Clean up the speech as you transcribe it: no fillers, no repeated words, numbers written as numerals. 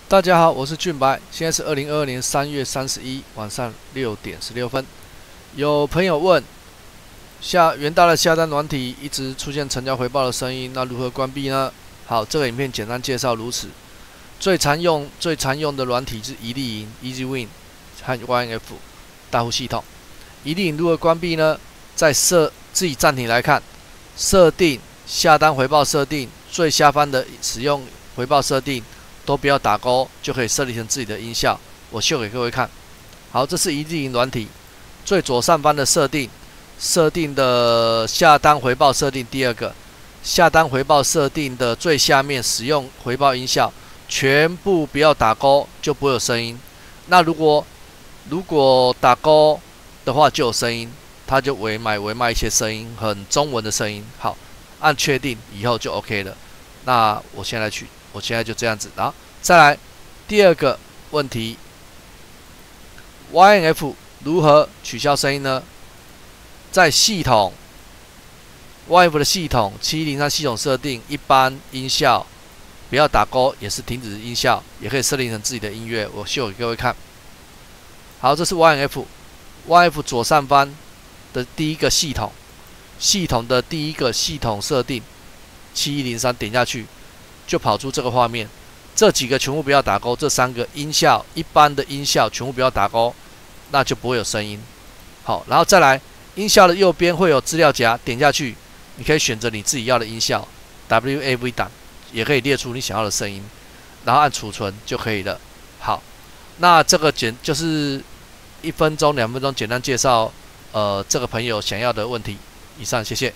大家好，我是俊白，现在是2022年3月31晚上6点16分。有朋友问，元大的下单软体一直出现成交回报的声音，那如何关闭呢？好，这个影片简单介绍如此。最常用的软体是一粒银 EasyWin 和 YNF 大户系统。一粒银如何关闭呢？在自己暂停来看，设定下单回报设定最下方的使用回报设定。都不要打勾，就可以设立成自己的音效。我秀给各位看。好，这是一粒银软体最左上方的设定的下单回报设定。第二个，下单回报设定的最下面使用回报音效，全部不要打勾，就不会有声音。那如果打勾的话，就有声音，它就微卖一些声音，很中文的声音。好，按确定以后就 OK 了。那我现在就这样子，然后再来第二个问题 ，YNF 如何取消声音呢？在系统 YNF 的系统7103系统设定，一般音效不要打勾，也是停止音效，也可以设定成自己的音乐。我秀给各位看。好，这是 YNF 左上方的第一个系统的第一个系统设定7103，点下去。就跑出这个画面，这几个全部不要打勾，这3个音效一般的音效全部不要打勾，那就不会有声音。好，然后再来音效的右边会有资料夹，点下去，你可以选择你自己要的音效 ，WAV 档也可以列出你想要的声音，然后按储存就可以了。好，那这个就是1分钟2分钟简单介绍这个朋友想要的问题。以上，谢谢。